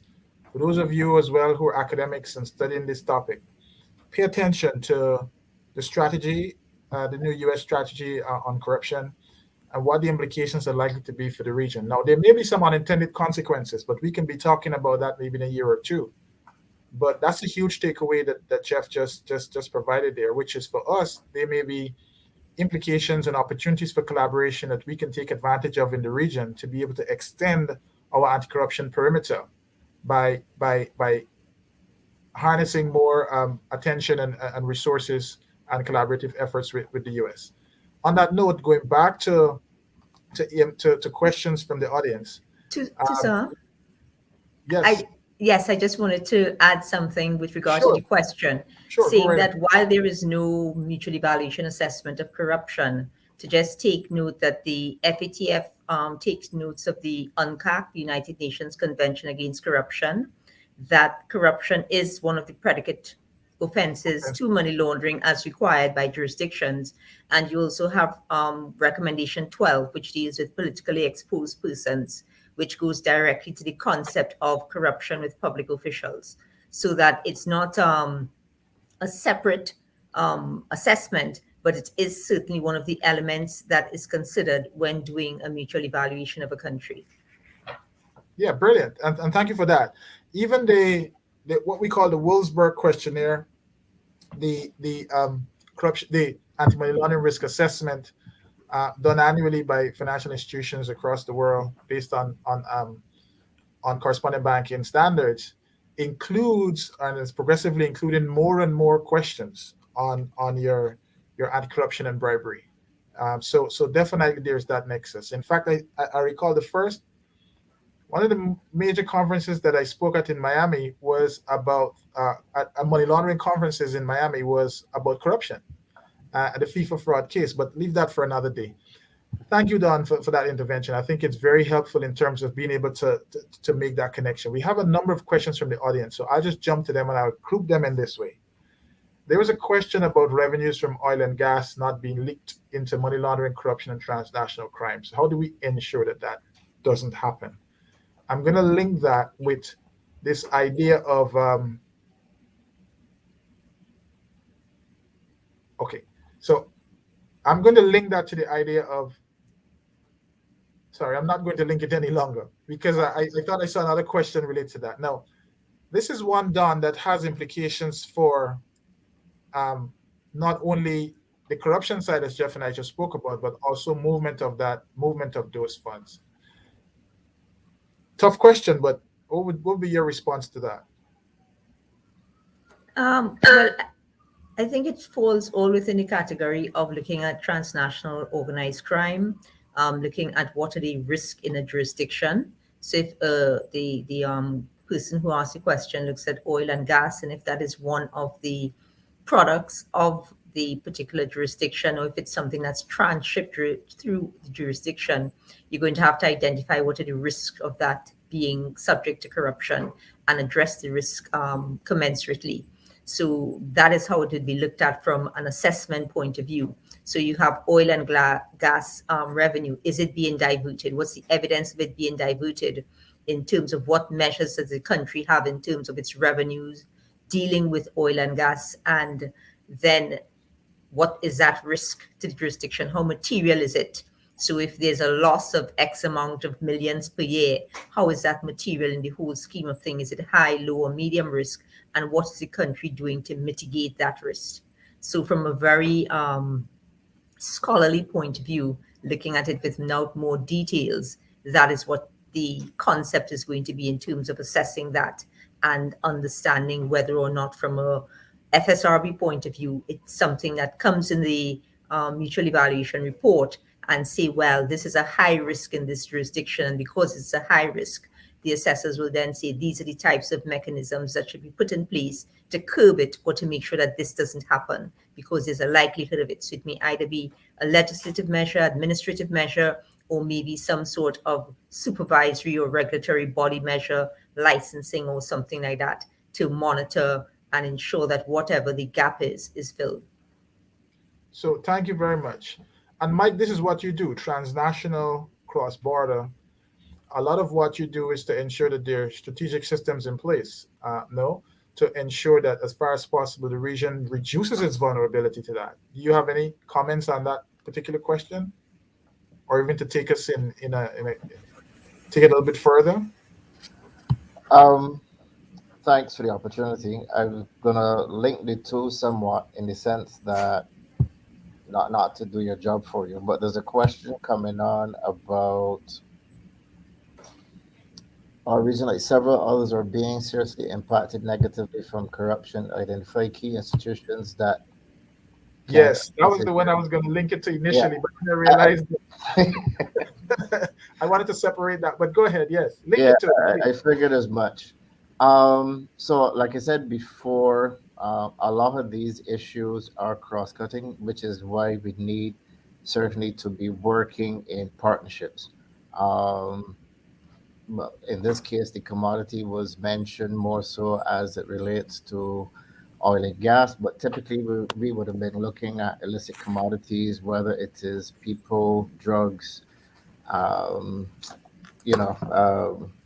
for those of you as well who are academics and studying this topic, pay attention to the strategy, the new U.S. strategy on corruption, and what the implications are likely to be for the region. Now, there may be some unintended consequences, but we can be talking about that maybe in a year or two. But that's a huge takeaway that Jeff just provided there, which is for us, there may be implications and opportunities for collaboration that we can take advantage of in the region to be able to extend our anti-corruption perimeter by harnessing more attention and resources and collaborative efforts with the U.S. On that note, going back to questions from the audience. Toussant? Yes. Yes, I just wanted to add something with regards to the question, saying that while there is no mutual evaluation assessment of corruption, to just take note that the FATF takes notes of the UNCAC, the United Nations Convention Against Corruption, that corruption is one of the predicate offenses to money laundering as required by jurisdictions. And you also have recommendation 12, which deals with politically exposed persons, which goes directly to the concept of corruption with public officials, so that it's not a separate assessment, but it is certainly one of the elements that is considered when doing a mutual evaluation of a country. Yeah, brilliant. And thank you for that. Even the what we call the Wolfsburg questionnaire, the corruption, the anti-money laundering risk assessment done annually by financial institutions across the world based on correspondent banking standards, includes and is progressively including more and more questions on your anti-corruption and bribery. So definitely there's that nexus. In fact, I recall one of the major conferences that I spoke at in Miami was about at money laundering conferences in Miami was about corruption, the FIFA fraud case, but leave that for another day. Thank you, Dawne, for that intervention. I think it's very helpful in terms of being able to make that connection. We have a number of questions from the audience, so I'll just jump to them and I'll group them in this way. There was a question about revenues from oil and gas not being leaked into money laundering, corruption, and transnational crimes. How do we ensure that that doesn't happen? I'm going to link that with this idea of, okay, so I'm going to link that to the idea of, sorry, I'm not going to link it any longer because I thought I saw another question related to that. Now, this is one, Dawne, that has implications for not only the corruption side, as Jeff and I just spoke about, but also movement of those funds. Tough question, but what would be your response to that? Well, I think it falls all within the category of looking at transnational organized crime, looking at what are the risks in a jurisdiction. So if the person who asked the question looks at oil and gas, and if that is one of the products of the particular jurisdiction, or if it's something that's transshipped through the jurisdiction, you're going to have to identify what are the risks of that being subject to corruption and address the risk commensurately. So that is how it would be looked at from an assessment point of view. So you have oil and gas revenue. Is it being diverted? What's the evidence of it being diverted in terms of what measures does the country have in terms of its revenues dealing with oil and gas? And then what is that risk to the jurisdiction? How material is it? So if there's a loss of X amount of millions per year, how is that material in the whole scheme of things? Is it high, low, or medium risk? And what is the country doing to mitigate that risk? So from a very scholarly point of view, looking at it without more details, that is what the concept is going to be in terms of assessing that and understanding whether or not from a FSRB point of view, it's something that comes in the mutual evaluation report and say, well, this is a high risk in this jurisdiction. And because it's a high risk, the assessors will then say, these are the types of mechanisms that should be put in place to curb it or to make sure that this doesn't happen, because there's a likelihood of it. So it may either be a legislative measure, administrative measure, or maybe some sort of supervisory or regulatory body measure, licensing or something like that, to monitor and ensure that whatever the gap is filled. So thank you very much. And Mike, this is what you do, transnational, cross-border. A lot of what you do is to ensure that there are strategic systems in place, no, to ensure that as far as possible, the region reduces its vulnerability to that. Do you have any comments on that particular question? Or even to take us take it a little bit further? Um, Thanks for the opportunity. I'm gonna link the two somewhat in the sense that not to do your job for you, but there's a question coming on about our region, like several others, are being seriously impacted negatively from corruption. Identify key institutions that can Yes, that was the one I was going to link it to yeah. initially, but then I I, realized I wanted to separate that. But go ahead, yes, link yeah, it to it. I figured as much. So like I said before, a lot of these issues are cross-cutting, which is why we need certainly to be working in partnerships. Um, but in this case, the commodity was mentioned more so as it relates to oil and gas, but typically we would have been looking at illicit commodities, whether it is people, drugs, um,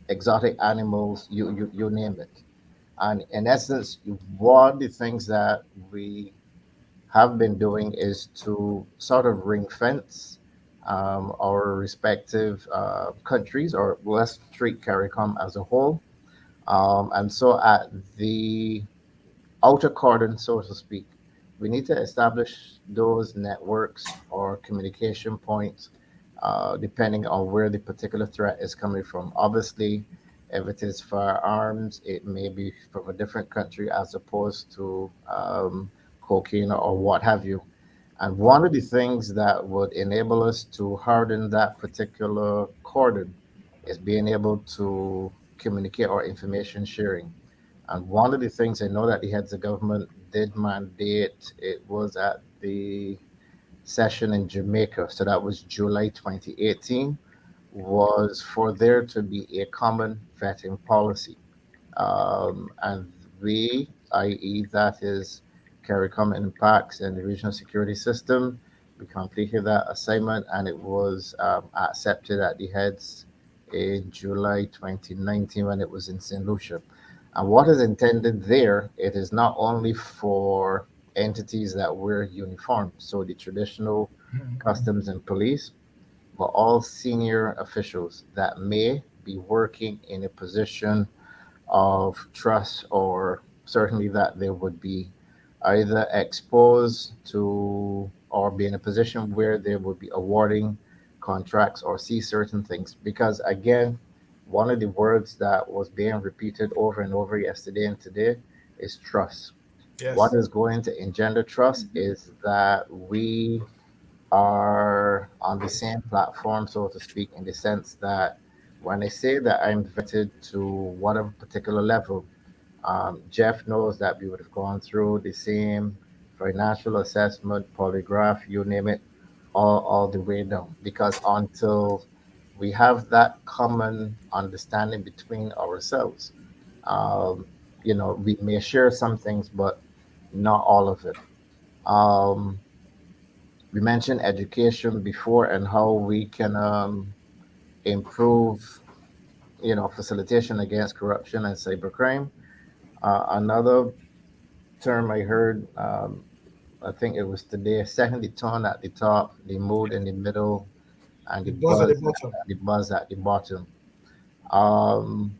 exotic animals, you name it. And in essence, one of the things that we have been doing is to sort of ring fence our respective countries, or let's treat CARICOM as a whole. And so at the outer cordon, so to speak, we need to establish those networks or communication points depending on where the particular threat is coming from. Obviously, if it is firearms, it may be from a different country as opposed to cocaine or what have you. And one of the things that would enable us to harden that particular cordon is being able to communicate our information sharing. And one of the things I know that the heads of government did mandate, it was at the session in Jamaica, so that was July 2018, was for there to be a common vetting policy. And we, i.e., that is CARICOM impacts and the regional security system, we completed that assignment and it was accepted at the heads in July 2019 when it was in St. Lucia. And what is intended there, it is not only for entities that wear uniform, so the traditional customs and police, but all senior officials that may be working in a position of trust, or certainly that they would be either exposed to or be in a position where they would be awarding contracts or see certain things. Because again, one of the words that was being repeated over and over yesterday and today is trust. What Yes, is going to engender trust is that we are on the same platform, so to speak, in the sense that when I say that I'm vetted to whatever particular level, Jeff knows that we would have gone through the same financial assessment, polygraph, you name it, all the way down. Because until we have that common understanding between ourselves, um, we may share some things, but not all of it. Um, we mentioned education before and how we can improve, facilitation against corruption and cybercrime. Another term I heard, I think it was today, setting the tone at the top, the mood in the middle, and the buzz at the bottom. the buzz at the bottom. Um,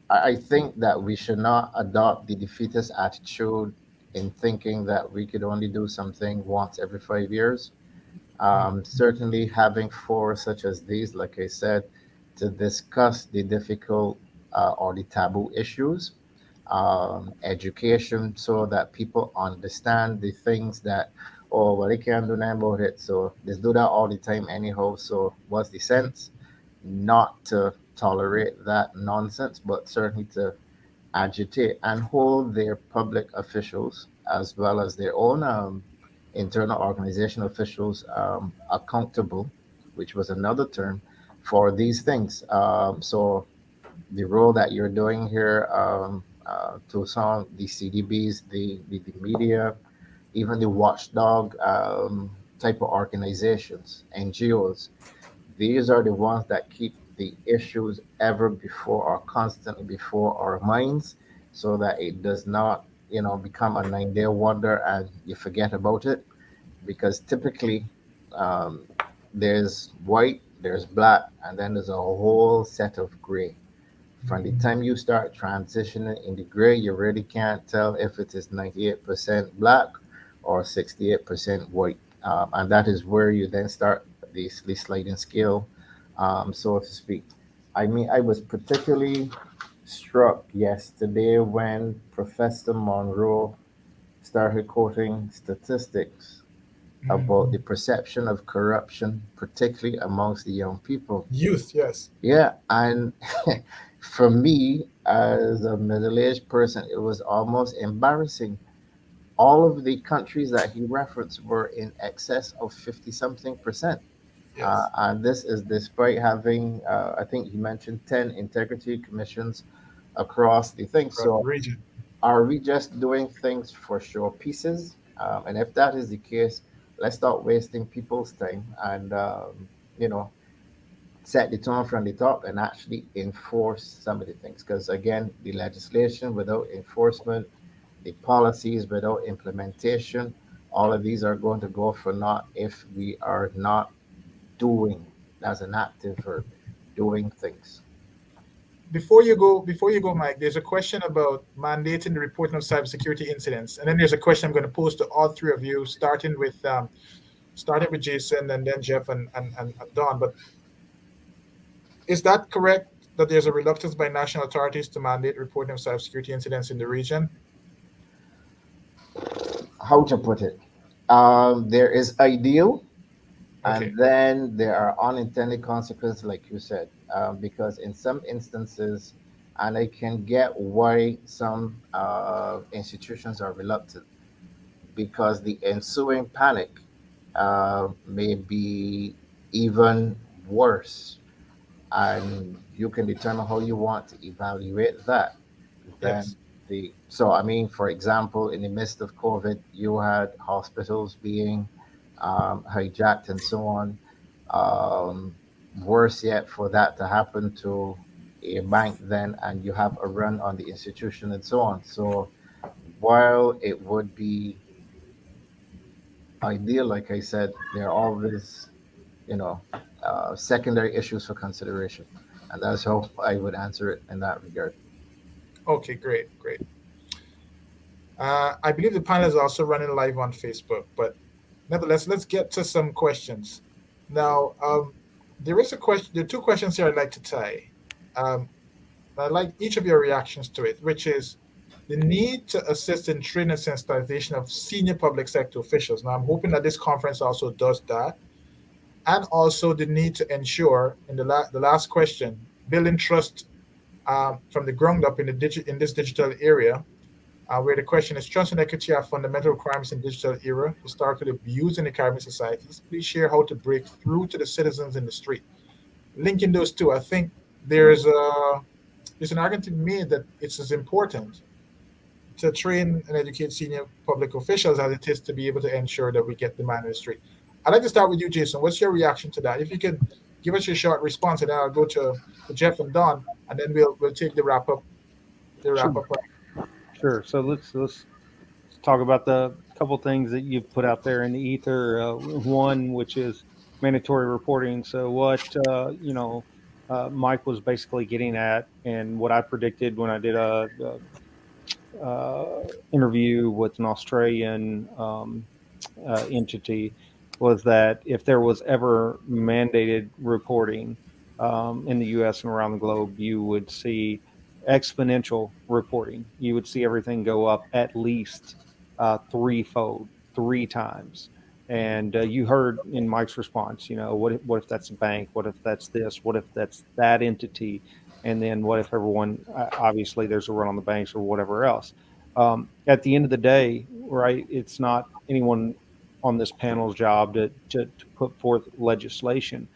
I think that we should not adopt the defeatist attitude in thinking that we could only do something once every 5 years. Certainly, having forums such as these, like I said, to discuss the difficult or the taboo issues, education, so that people understand the things that, oh, well, they can't do nothing about it. So they do that all the time anyhow. So what's the sense? Not to tolerate that nonsense, but certainly to agitate and hold their public officials as well as their own internal organization officials accountable which was another term for these things. So the role that you're doing here, Toussant, the CDBs, the media, even the watchdog type of organizations, NGOs, these are the ones that keep the issues ever before or constantly before our minds so that it does not, become a 9-day wonder and you forget about it. Because typically, um, there's white, there's black, and then there's a whole set of gray. From the time you start transitioning in the gray, you really can't tell if it is 98% black or 68% white. And that is where you then start the sliding scale, so to speak. I mean, I was particularly struck yesterday when Professor Monroe started quoting statistics about the perception of corruption, particularly amongst the young people. Youth, yes. Yeah, and for me, as a middle-aged person, it was almost embarrassing. All of the countries that he referenced were in excess of 50 something percent. Yes. And this is despite having, I think he mentioned 10 integrity commissions across the thing. Across the So, region. are we just doing things for show pieces? And if that is the case, let's stop wasting people's time and, you know, set the tone from the top and actually enforce some of the things. Because again, the legislation without enforcement, the policies without implementation, all of these are going to go for naught if we are not doing, as an active verb, doing things. Before you go, Mike, there's a question about mandating the reporting of cybersecurity incidents, and then there's a question I'm going to pose to all three of you, starting with Jason and then Jeff and Don. But is that correct that there's a reluctance by national authorities to mandate reporting of cybersecurity incidents in the region? How to put it? There is ideal, Okay. and then there are unintended consequences, like you said, because in some instances, and I can get why some institutions are reluctant, because the ensuing panic may be even worse, and you can determine how you want to evaluate that. Then Yes. so I mean, for example, in the midst of COVID, you had hospitals being hijacked and so on. Um, Worse yet, for that to happen to a bank, then, and you have a run on the institution and so on. So while it would be ideal, like I said, there are always, you know, secondary issues for consideration, and that's how I would answer it in that regard. Okay, great, great. I believe the panel is also running live on Facebook, but nevertheless, let's get to some questions. Now, there is a question. There are two questions here I'd like to tie. Um, I'd like each of your reactions to it, which is the need to assist in training and sensitization of senior public sector officials. Now, I'm hoping that this conference also does that, and also the need to ensure, in the last question, building trust from the ground up in this digital area, where the question is trust and equity are fundamental requirements in digital era, historically abused in the Caribbean societies. Please share how to break through to the citizens in the street. Linking those two, I think there's an argument to be made that it's as important to train and educate senior public officials as it is to be able to ensure that we get the man in the street. I'd like to start with you, Jason. What's your reaction to that? If you could give us your short response, and then I'll go to Jeff and Don, and then we'll take the wrap up. The Sure, wrap up. sure. So let's talk about the couple things that you've put out there in the ether. One, which is mandatory reporting. So what Mike was basically getting at, and what I predicted when I did a interview with an Australian entity, was that if there was ever mandated reporting in the U.S. and around the globe, you would see exponential reporting. You would see everything go up at least threefold, three times. And you heard in Mike's response, what if that's a bank? What if that's this? What if that's that entity? And then what if everyone, obviously there's a run on the banks or whatever else. At the end of the day, right, it's not anyone on this panel's job to put forth legislation.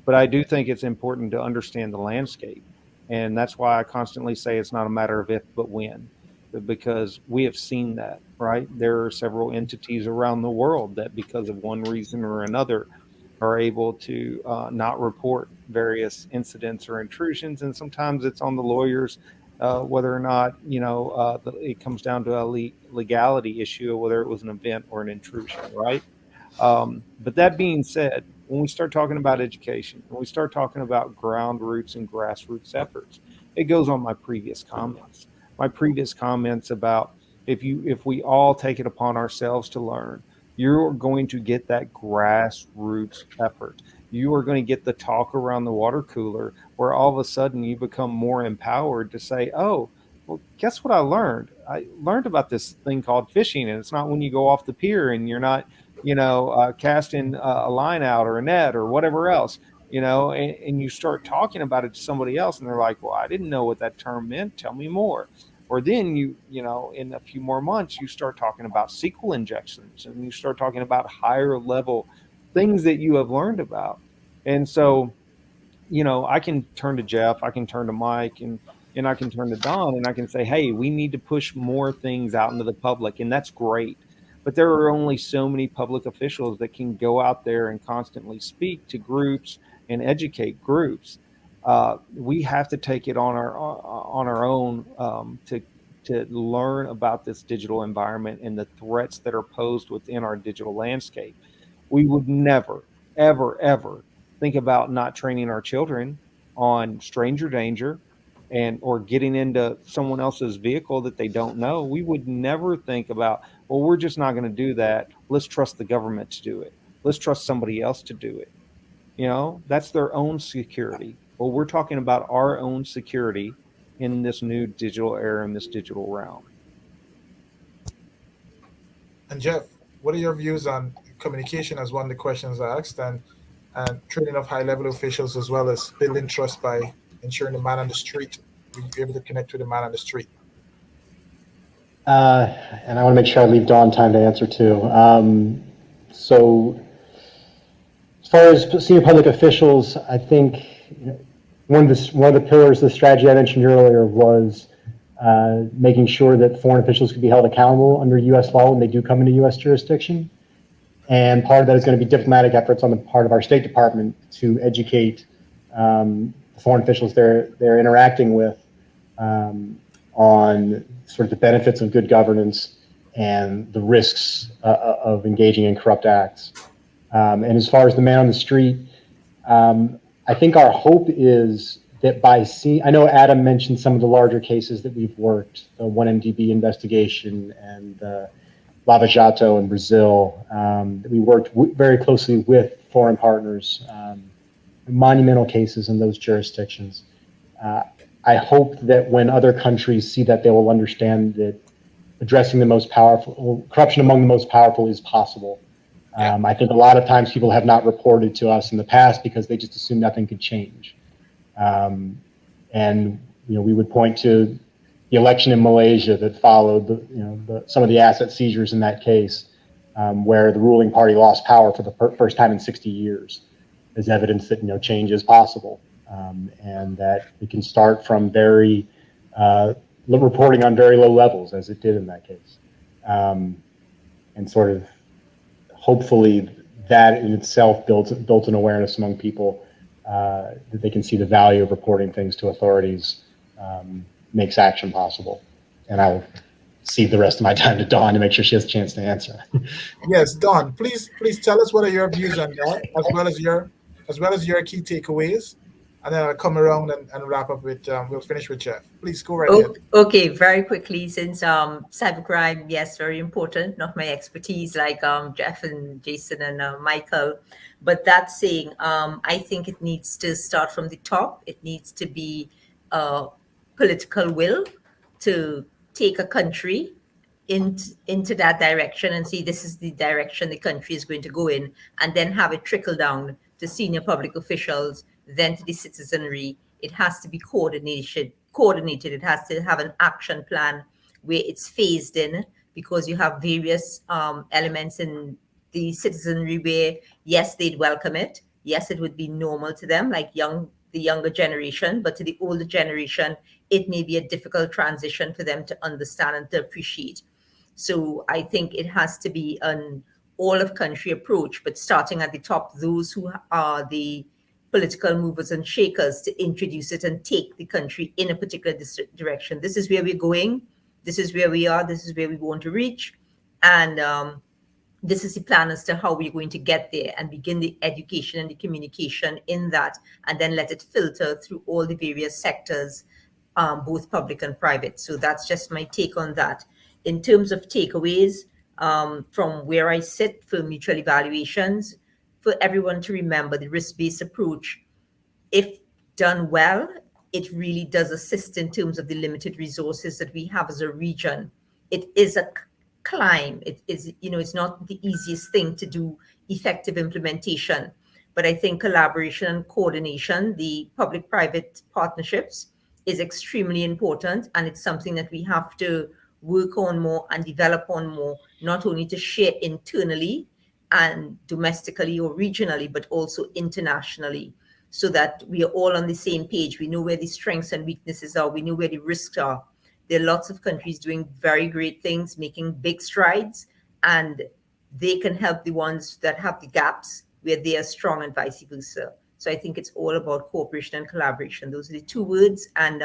But I do think it's important to understand the landscape. And that's why I constantly say it's not a matter of if, but when, because we have seen that, right? There are several entities around the world that, because of one reason or another, are able to not report various incidents or intrusions. And sometimes it's on the lawyers, whether or not, it comes down to a legality issue, whether it was an event or an intrusion, right? But that being said, when we start talking about education, when we start talking about ground roots and grassroots efforts, it goes on my previous comments. My previous comments about if we all take it upon ourselves to learn, you're going to get that grassroots effort. You are going to get the talk around the water cooler where all of a sudden you become more empowered to say, oh, well, guess what I learned? I learned about this thing called fishing, and it's not when you go off the pier and you're not casting a line out or a net or whatever else, and you start talking about it to somebody else and they're like, well, I didn't know what that term meant. Tell me more. Or then in a few more months, you start talking about SQL injections and you start talking about higher level things that you have learned about. And so, I can turn to Jeff, I can turn to Mike, and I can turn to Dawne, and I can say, hey, we need to push more things out into the public. And that's great. But there are only so many public officials that can go out there and constantly speak to groups and educate groups. We have to take it on our own to learn about this digital environment and the threats that are posed within our digital landscape. We would never, ever, ever think about not training our children on stranger danger or getting into someone else's vehicle that they don't know. We would never think about, well, we're just not going to do that. Let's trust the government to do it. Let's trust somebody else to do it. That's their own security. Well, we're talking about our own security in this new digital era, in this digital realm. And Jeff, what are your views on communication as one of the questions I asked, and training of high-level officials, as well as building trust by ensuring the man on the street, will be able to connect with the man on the street? And I want to make sure I leave Dawne time to answer too. So as far as senior public officials, I think one of the pillars of the strategy I mentioned earlier was making sure that foreign officials could be held accountable under U.S. law when they do come into U.S. jurisdiction. And part of that is going to be diplomatic efforts on the part of our State Department to educate the foreign officials they're interacting with on sort of the benefits of good governance and the risks of engaging in corrupt acts. And as far as the man on the street, I think our hope is that I know Adam mentioned some of the larger cases that we've worked, the 1MDB investigation and Lava Jato in Brazil. We worked very closely with foreign partners, monumental cases in those jurisdictions. I hope that when other countries see that, they will understand that addressing corruption among the most powerful is possible. I think a lot of times people have not reported to us in the past because they just assume nothing could change. And we would point to the election in Malaysia that followed some of the asset seizures in that case, where the ruling party lost power for the first time in 60 years, as evidence that change is possible, and that it can start from reporting on very low levels, as it did in that case, and sort of hopefully that in itself built an awareness among people that they can see the value of reporting things to authorities. Makes action possible. And I'll cede the rest of my time to Dawne to make sure she has a chance to answer. Yes, Dawne, please tell us what are your views on that, as well as your key takeaways, and then I'll come around and wrap up with we'll finish with Jeff. Please go right ahead. Okay, very quickly, since cybercrime, yes, very important, not my expertise like Jeff and Jason and Michael, but that saying, I think it needs to start from the top. It needs to be political will to take a country into that direction and see this is the direction the country is going to go in, and then have it trickle down to senior public officials, then to the citizenry. It has to be coordinated. It has to have an action plan where it's phased in, because you have various elements in the citizenry where, yes, they'd welcome it, yes, it would be normal to them, like the younger generation, but to the older generation, it may be a difficult transition for them to understand and to appreciate. So I think it has to be an all of country approach, but starting at the top, those who are the political movers and shakers to introduce it and take the country in a particular direction. This is where we're going. This is where we are. This is where we want to reach. And this is the plan as to how we're going to get there and begin the education and the communication in that, and then let it filter through all the various sectors, both public and private. So that's just my take on that. In terms of takeaways, from where I sit for mutual evaluations, for everyone to remember the risk-based approach, if done well, it really does assist in terms of the limited resources that we have as a region. It is a climb. It is, it's not the easiest thing to do effective implementation, but I think collaboration and coordination, the public-private partnerships, is extremely important, and it's something that we have to work on more and develop on more, not only to share internally and domestically or regionally, but also internationally, so that we are all on the same page. We know where the strengths and weaknesses are. We know where the risks are. There are lots of countries doing very great things, making big strides, and they can help the ones that have the gaps where they are strong and vice versa. So I think it's all about cooperation and collaboration. Those are the two words. And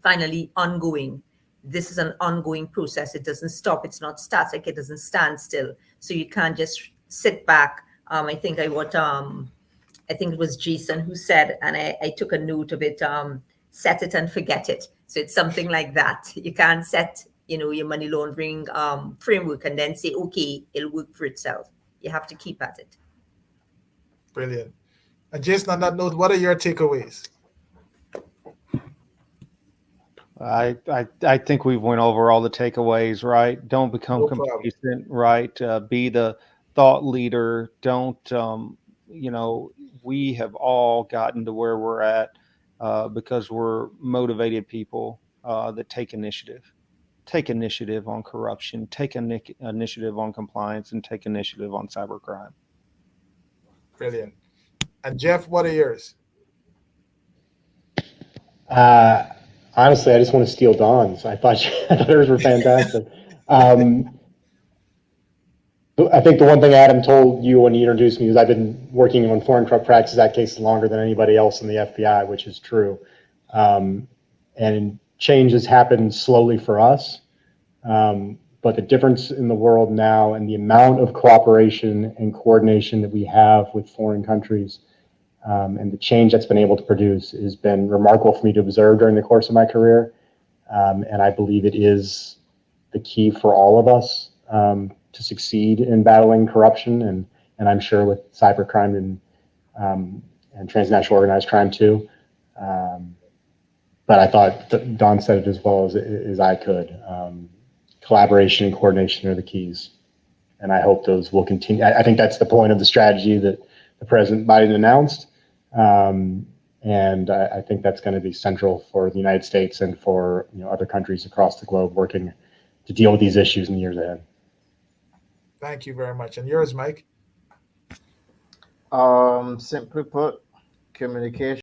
finally, ongoing. This is an ongoing process. It doesn't stop. It's not static. It doesn't stand still. So you can't just sit back. I think it was Jason who said, and I took a note of it, set it and forget it. So it's something like that. You can't set, your money laundering framework and then say, okay, it'll work for itself. You have to keep at it. Brilliant. And Jason, on that note, what are your takeaways? I think we went over all the takeaways, right? Don't become complacent, right? Be the thought leader. Don't, we have all gotten to where we're at because we're motivated people that take initiative. Take initiative on corruption, take initiative on compliance, and take initiative on cybercrime. Brilliant. And Jeff, what are yours? Honestly, I just want to steal Dawne's. I thought hers were fantastic. I think the one thing Adam told you when he introduced me is I've been working on Foreign Corrupt Practices Act cases longer than anybody else in the FBI, which is true. And change has happened slowly for us. But the difference in the world now and the amount of cooperation and coordination that we have with foreign countries and the change that's been able to produce has been remarkable for me to observe during the course of my career. And I believe it is the key for all of us to succeed in battling corruption, and I'm sure with cybercrime and transnational organized crime too. But I thought Dawne said it as well as I could. Collaboration and coordination are the keys, and I hope those will continue. I think that's the point of the strategy that the President Biden announced, and I think that's going to be central for the United States and for other countries across the globe working to deal with these issues in the years ahead. Thank you very much. And yours, Mike? Simply put, communication